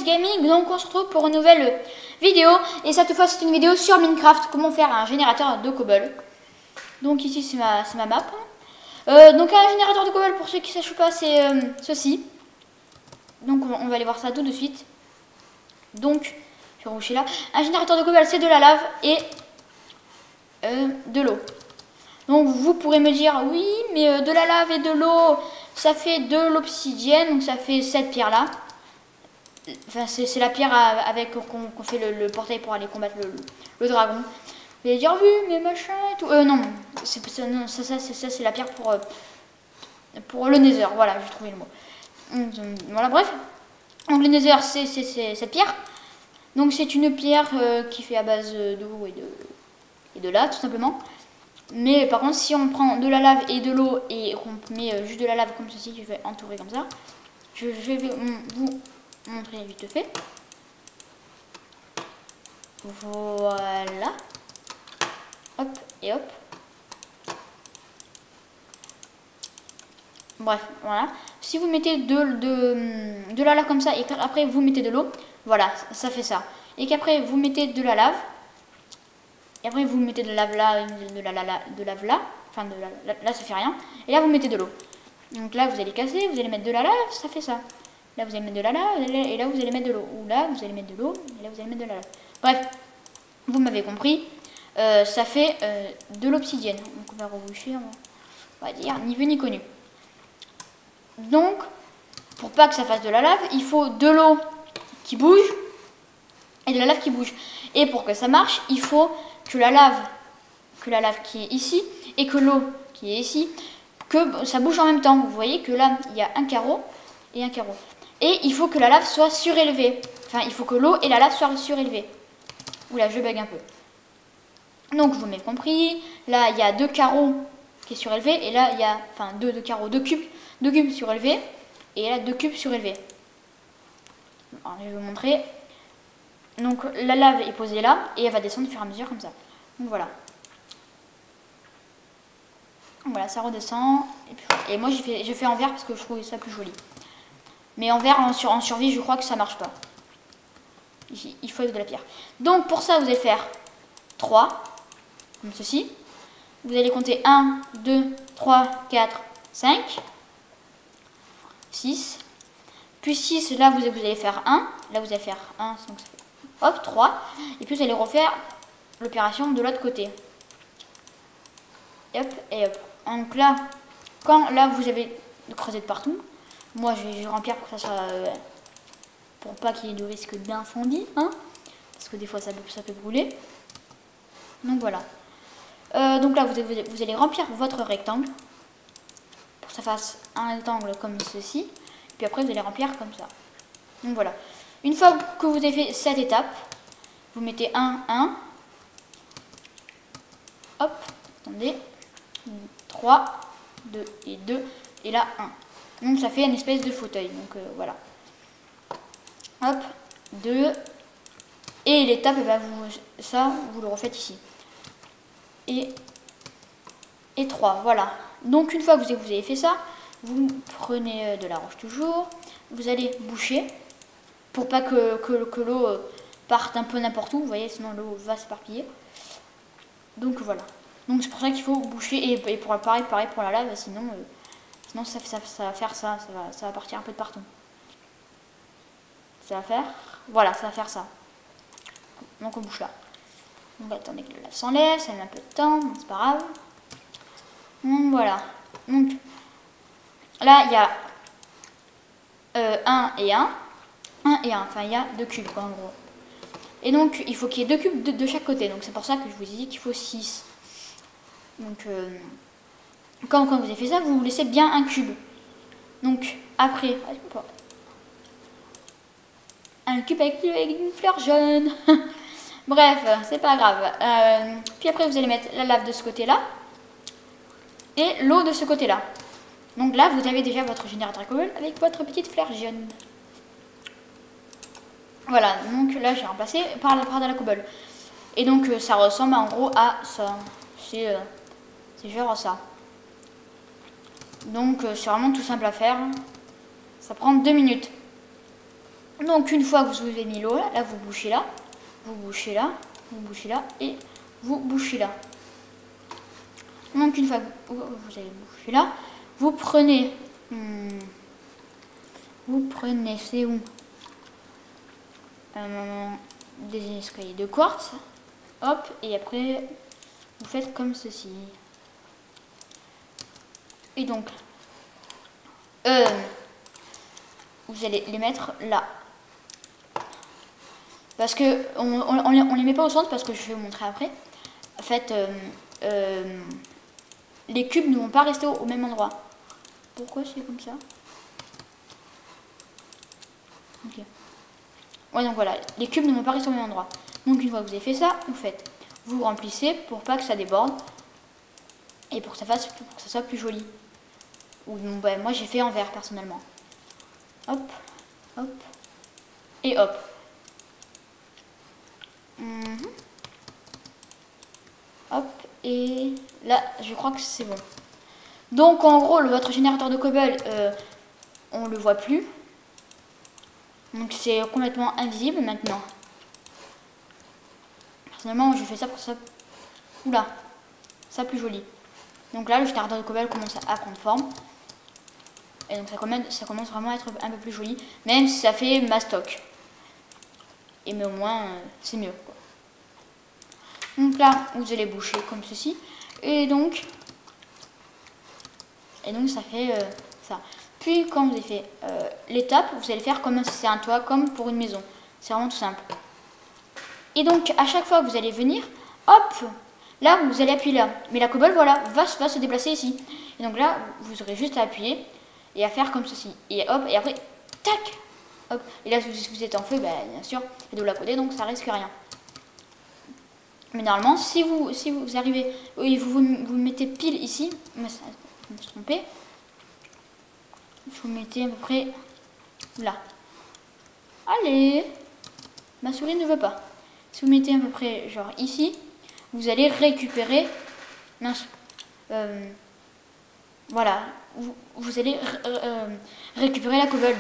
Gaming, donc on se retrouve pour une nouvelle vidéo. Et cette fois c'est une vidéo sur Minecraft, comment faire un générateur de cobble. Donc ici c'est ma map. Donc un générateur de cobble, pour ceux qui ne sachent pas, c'est ceci. Donc on va aller voir ça tout de suite. Donc je vais roucher là. Un générateur de cobble, c'est de la lave et de l'eau. Donc vous pourrez me dire oui mais de la lave et de l'eau ça fait de l'obsidienne, donc ça fait cette pierre là. Enfin c'est la pierre avec qu'on fait le portail pour aller combattre le dragon. Vous allez dire oui mais machin et tout. Non, ça c'est la pierre pour le nether, voilà j'ai trouvé le mot. Voilà bref. Donc le nether c'est cette pierre. Donc c'est une pierre qui fait à base d'eau et de lave tout simplement. Mais par contre si on prend de la lave et de l'eau et qu'on met juste de la lave comme ceci, je vais entourer comme ça. Je vais vous montrer vite fait. Voilà. Hop et hop. Bref, voilà. Si vous mettez de la lave comme ça et qu'après vous mettez de l'eau, voilà, ça fait ça. Et qu'après vous mettez de la lave. Et après vous mettez de la lave là, de lave là. Enfin là ça fait rien. Et là vous mettez de l'eau. Donc là vous allez casser, vous allez mettre de la lave, ça fait ça. Là vous allez mettre de la lave et là vous allez mettre de l'eau. Ou là vous allez mettre de l'eau et là vous allez mettre de la lave. Bref, vous m'avez compris. Ça fait de l'obsidienne. Donc on va reboucher, on va dire ni vu ni connu. Donc pour pas que ça fasse de la lave, il faut de l'eau qui bouge et de la lave qui bouge. Et pour que ça marche, il faut que la lave qui est ici et que l'eau qui est ici, que ça bouge en même temps. Vous voyez que là, il y a un carreau et un carreau. Et il faut que la lave soit surélevée. Enfin, il faut que l'eau et la lave soient surélevées. Oula, je bug un peu. Donc, vous m'avez compris. Là, il y a deux carreaux qui est surélevé. Et là, il y a, enfin, deux carreaux, deux cubes surélevés. Et là, deux cubes surélevés. Alors, je vais vous montrer. Donc la lave est posée là et elle va descendre au fur et à mesure comme ça. Donc voilà. Voilà, ça redescend. Et moi j'ai fait en vert parce que je trouvais ça plus joli. Mais en vert, en survie, je crois que ça marche pas. Il faut de la pierre. Donc pour ça, vous allez faire 3, comme ceci. Vous allez compter 1, 2, 3, 4, 5, 6. Puis 6, là vous allez faire 1. Là vous allez faire 1, donc ça fait hop, 3. Et puis vous allez refaire l'opération de l'autre côté. Et hop, et hop. Donc là, quand là vous avez creusé de partout, moi je vais remplir pour que ça soit. Pour pas qu'il y ait de risque d'incendie, hein. Parce que des fois ça peut brûler. Donc voilà. Donc là vous allez remplir votre rectangle. Pour que ça fasse un rectangle comme ceci. Et puis après vous allez remplir comme ça. Donc voilà. Une fois que vous avez fait cette étape, vous mettez 1, hop, attendez, 3, 2 et 2, et là 1. Donc ça fait une espèce de fauteuil, donc voilà. Hop, 2, et l'étape, ça, vous le refaites ici. Et 3, voilà. Donc une fois que vous avez fait ça, vous prenez de la roche toujours, vous allez boucher. Pour pas que l'eau parte un peu n'importe où, vous voyez, sinon l'eau va s'éparpiller. Donc voilà. Donc c'est pour ça qu'il faut boucher, et pour pareil pour la lave, sinon ça va faire ça, ça va partir un peu de partout. Ça va faire, voilà, ça va faire ça. Donc on bouche là. Donc attendez que la lave s'enlève, ça met un peu de temps, c'est pas grave. Donc voilà. Donc là il y a 1 et 1. 1 et 1, enfin il y a 2 cubes quoi, en gros. Et donc il faut qu'il y ait 2 cubes de chaque côté, donc c'est pour ça que je vous ai dit qu'il faut 6. Donc quand vous avez fait ça, vous laissez bien un cube. Donc après, un cube avec une fleur jaune. Bref, c'est pas grave. Puis après vous allez mettre la lave de ce côté là et l'eau de ce côté là. Donc là vous avez déjà votre générateur cobble avec votre petite fleur jaune. Voilà, donc là j'ai remplacé par de la cobble. Et donc ça ressemble en gros à ça. C'est genre ça. Donc c'est vraiment tout simple à faire. Ça prend 2 minutes. Donc une fois que vous avez mis l'eau, là vous bouchez là, vous bouchez là, vous bouchez là et vous bouchez là. Donc une fois que vous avez bouché là, vous prenez, c'est où, des escaliers de quartz, hop, et après vous faites comme ceci. Et donc, vous allez les mettre là. Parce que on les met pas au centre parce que je vais vous montrer après. En fait, les cubes ne vont pas rester au même endroit. Pourquoi c'est comme ça? Ok. Ouais, donc voilà, les cubes ne vont pas rester au même endroit. Donc une fois que vous avez fait ça, vous remplissez pour pas que ça déborde et pour que ça soit plus joli. Ou bah, moi j'ai fait en vert personnellement. Hop, hop et hop. Hop, et là, je crois que c'est bon. Donc, en gros, votre générateur de cobble, on le voit plus. Donc, c'est complètement invisible maintenant. Personnellement, je fais ça pour ça. Oula, ça plus joli. Donc là, le générateur de cobble commence à prendre forme. Et donc, ça commence vraiment à être un peu plus joli. Même si ça fait mastoc. Et mais au moins, c'est mieux, quoi. Donc là, vous allez boucher comme ceci. Et donc ça fait ça. Puis quand vous avez fait l'étape, vous allez faire comme si c'est un toit, comme pour une maison. C'est vraiment tout simple. Et donc à chaque fois que vous allez venir, hop, là vous allez appuyer là. Mais la cobble, voilà, va se déplacer ici. Et donc là, vous aurez juste à appuyer et à faire comme ceci. Et hop, et après, tac, hop. Et là, si vous êtes en feu, bah, bien sûr, il y a de l'eau à côté, donc ça risque rien. Mais normalement, si vous arrivez, oui, vous mettez pile ici, mais ça, je me suis trompée. Vous mettez à peu près là. Allez, ma souris ne veut pas. Si vous mettez à peu près genre ici, vous allez récupérer, mince, voilà, vous allez récupérer la cobble.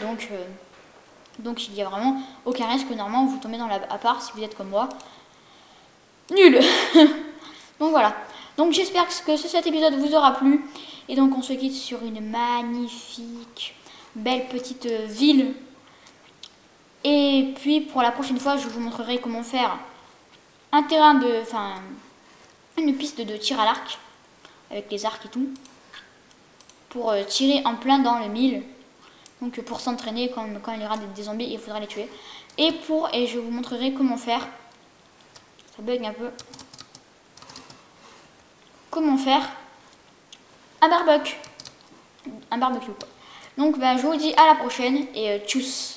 Donc il n'y a vraiment aucun risque que normalement vous tombez dans la, à part si vous êtes comme moi. Nul. Donc voilà. Donc j'espère que cet épisode vous aura plu. Et donc on se quitte sur une magnifique, belle petite ville. Et puis pour la prochaine fois, je vous montrerai comment faire un terrain de, enfin, une piste de tir à l'arc avec les arcs et tout, pour tirer en plein dans le mille. Donc pour s'entraîner quand il y aura des zombies, il faudra les tuer. Et je vous montrerai comment faire. Ça bug un peu. Comment faire un barbecue. Donc bah, je vous dis à la prochaine et tchuss.